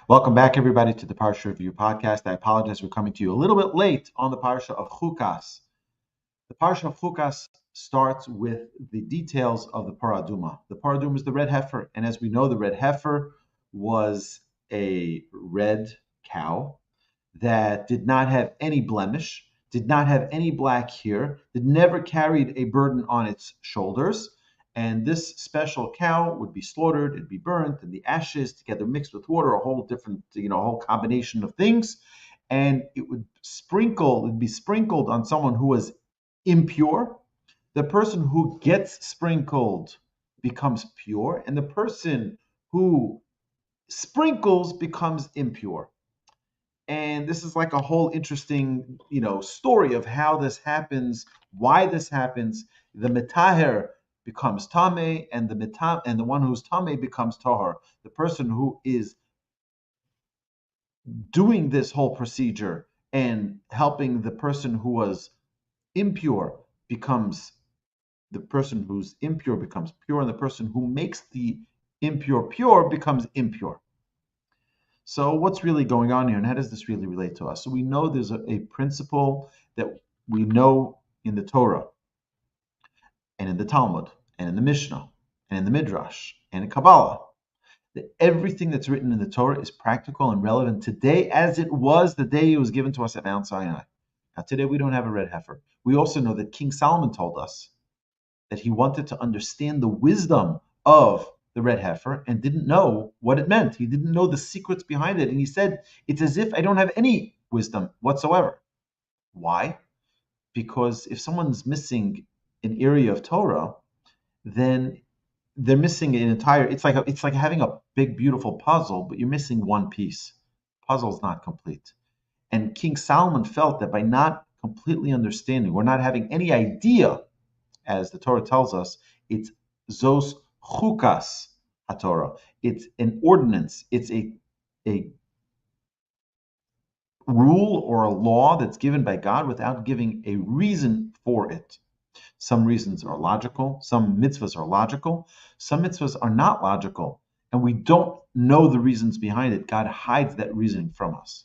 Welcome back, everybody, to the Parsha Review Podcast. I apologize for coming to you a little bit late on the Parsha of Chukas. The Parsha of Chukas starts with the details of the Parah Adumah. The Parah Adumah is the red heifer, and as we know, the red heifer was a red cow that did not have any blemish, did not have any black hair, that never carried a burden on its shoulders. And this special cow would be slaughtered, it'd be burnt, and the ashes together mixed with water, a whole different, a whole combination of things. And it'd be sprinkled on someone who was impure. The person who gets sprinkled becomes pure, and the person who sprinkles becomes impure. And this is like a whole interesting, story of how this happens, why this happens. The metaher becomes tame, and the one who's tame becomes tahor. The person who is doing this whole procedure and helping the person who was impure becomes the person who's impure becomes pure, and the person who makes the impure pure becomes impure. So what's really going on here, and how does this really relate to us? So we know there's a principle that we know in the Torah, and in the Talmud, and in the Mishnah, and in the Midrash, and in Kabbalah, that everything that's written in the Torah is practical and relevant today as it was the day it was given to us at Mount Sinai. Now today we don't have a red heifer. We also know that King Solomon told us that he wanted to understand the wisdom of the red heifer and didn't know what it meant. He didn't know the secrets behind it. And he said, it's as if I don't have any wisdom whatsoever. Why? Because if someone's missing an area of Torah, then they're missing an entire, it's like having a big, beautiful puzzle, but you're missing one piece. Puzzle's not complete. And King Solomon felt that by not completely understanding or not having any idea, as the Torah tells us, it's zos chukas haTorah. It's an ordinance. It's a rule or a law that's given by God without giving a reason for it. Some reasons are logical. Some mitzvahs are logical. Some mitzvahs are not logical, and we don't know the reasons behind it. God hides that reasoning from us.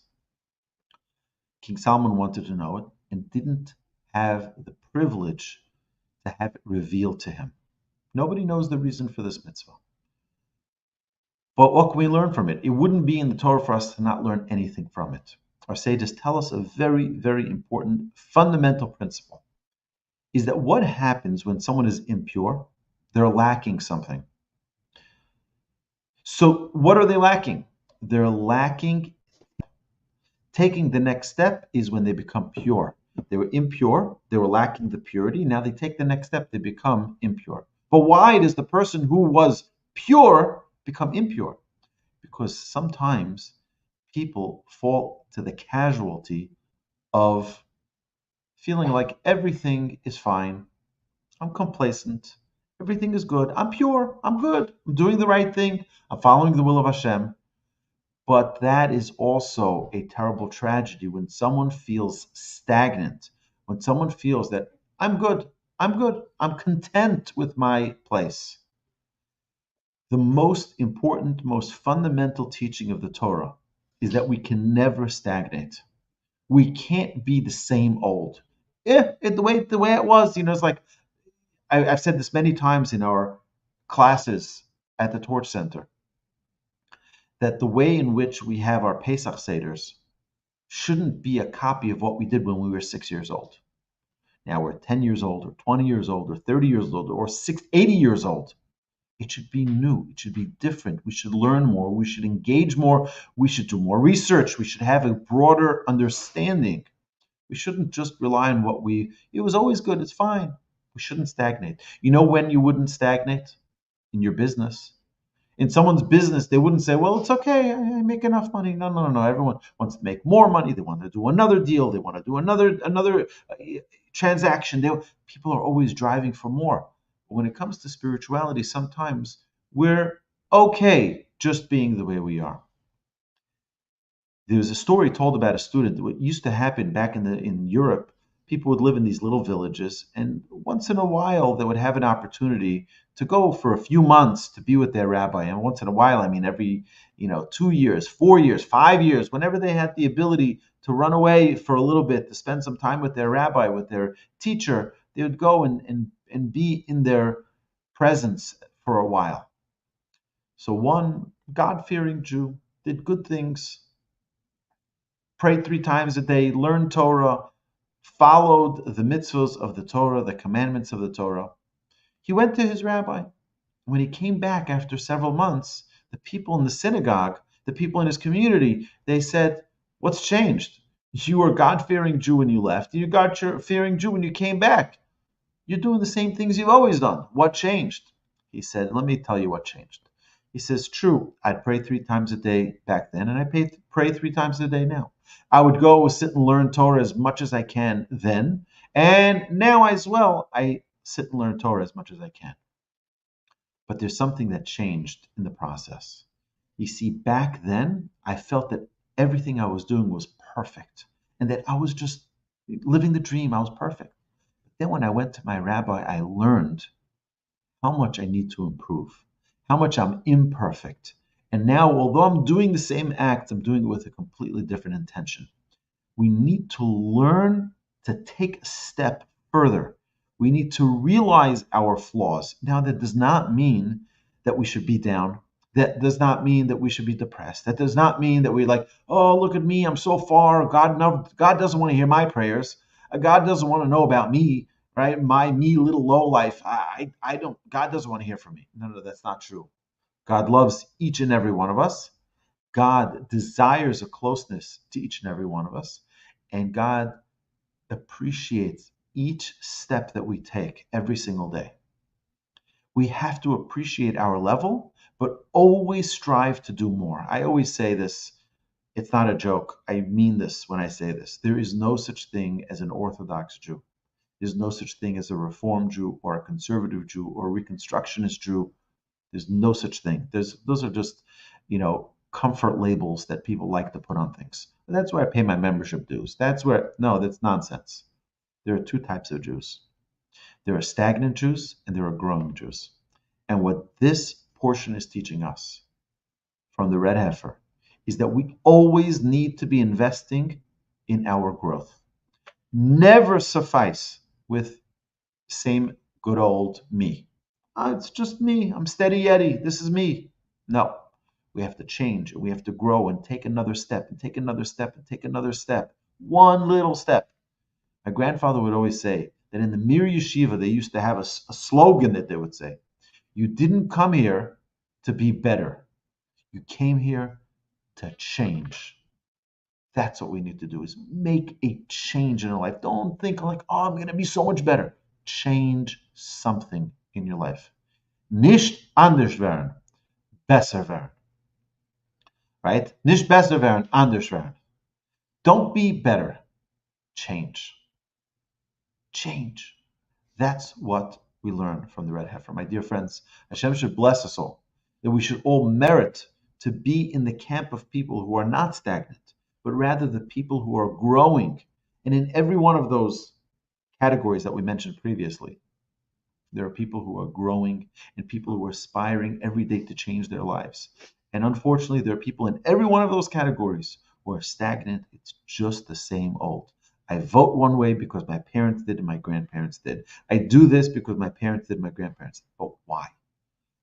King Solomon wanted to know it and didn't have the privilege to have it revealed to him. Nobody knows the reason for this mitzvah. But what can we learn from it? It wouldn't be in the Torah for us to not learn anything from it. Our sages tell us a very, very important fundamental principle, is that what happens when someone is impure? They're lacking something. So what are they lacking? They're lacking. Taking the next step is when they become pure. They were impure, they were lacking the purity. Now they take the next step, they become impure. But why does the person who was pure become impure? Because sometimes people fall to the casualty of feeling like everything is fine, I'm complacent, everything is good, I'm pure, I'm good, I'm doing the right thing, I'm following the will of Hashem. But that is also a terrible tragedy when someone feels stagnant, when someone feels that I'm good, I'm content with my place. The most important, most fundamental teaching of the Torah is that we can never stagnate. We can't be the same old. The way it was, it's like I've said this many times in our classes at the Torch Center, that the way in which we have our Pesach Seders shouldn't be a copy of what we did when we were 6 years old. Now we're 10 years old, or 20 years old, or 30 years old, or 80 years old. It should be new. It should be different. We should learn more. We should engage more. We should do more research. We should have a broader understanding. We shouldn't just rely on it was always good, it's fine. We shouldn't stagnate. You know when you wouldn't stagnate? In your business. In someone's business, they wouldn't say, well, it's okay, I make enough money. No. Everyone wants to make more money. They want to do another deal. They want to do another transaction. People are always driving for more. But when it comes to spirituality, sometimes we're okay just being the way we are. There was a story told about a student. What used to happen back in Europe, people would live in these little villages, and once in a while they would have an opportunity to go for a few months to be with their rabbi. And once in a while, I mean, every 2 years, 4 years, 5 years, whenever they had the ability to run away for a little bit, to spend some time with their rabbi, with their teacher, they would go and be in their presence for a while. So one God-fearing Jew did good things, prayed 3 times a day, learned Torah, followed the mitzvahs of the Torah, the commandments of the Torah. He went to his rabbi. When he came back after several months, the people in the synagogue, the people in his community, they said, "What's changed? You were a God-fearing Jew when you left. You're a God-fearing Jew when you came back. You're doing the same things you've always done. What changed?" He said, "Let me tell you what changed." He says, "True, I'd pray 3 times a day back then, and I pray 3 times a day now. I would go sit and learn Torah as much as I can then, and now as well, I sit and learn Torah as much as I can. But there's something that changed in the process. You see, back then, I felt that everything I was doing was perfect, and that I was just living the dream. I was perfect. Then when I went to my rabbi, I learned how much I need to improve, how much I'm imperfect. And now, although I'm doing the same act, I'm doing it with a completely different intention. We need to learn to take a step further. We need to realize our flaws. Now, that does not mean that we should be down. That does not mean that we should be depressed. That does not mean that we're like, "Oh, look at me, I'm so far. God doesn't want to hear my prayers. God doesn't want to know about me, right? Me little low life. God doesn't want to hear from me." No, that's not true. God loves each and every one of us. God desires a closeness to each and every one of us. And God appreciates each step that we take every single day. We have to appreciate our level, but always strive to do more. I always say this. It's not a joke. I mean this when I say this. There is no such thing as an Orthodox Jew. There's no such thing as a Reform Jew or a conservative Jew or a Reconstructionist Jew. There's no such thing. Those are just, comfort labels that people like to put on things. That's where I pay my membership dues. That's nonsense. There are 2 types of Jews. There are stagnant Jews and there are growing Jews. And what this portion is teaching us from the red heifer is that we always need to be investing in our growth. Never suffice with same good old me. It's just me. I'm steady Yeti. This is me. No, we have to change. We have to grow and take another step and take another step and take another step. One little step. My grandfather would always say that in the Mir Yeshiva, they used to have a slogan that they would say, "You didn't come here to be better. You came here to change." That's what we need to do, is make a change in our life. Don't think like, "Oh, I'm going to be so much better." Change something in your life. Nicht anders werden, besser werden. Right? Nicht besser werden, anders werden. Don't be better. Change. Change. That's what we learn from the red heifer. My dear friends, Hashem should bless us all, that we should all merit to be in the camp of people who are not stagnant, but rather the people who are growing. And in every one of those categories that we mentioned previously, there are people who are growing and people who are aspiring every day to change their lives. And unfortunately, there are people in every one of those categories who are stagnant. It's just the same old. I vote one way because my parents did and my grandparents did. I do this because my parents did and my grandparents did. But why?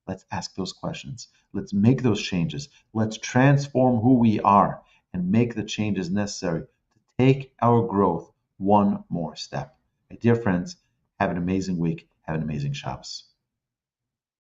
Let's ask those questions. Let's make those changes. Let's transform who we are and make the changes necessary to take our growth one more step. My dear friends, have an amazing week. Have an amazing Shabbos.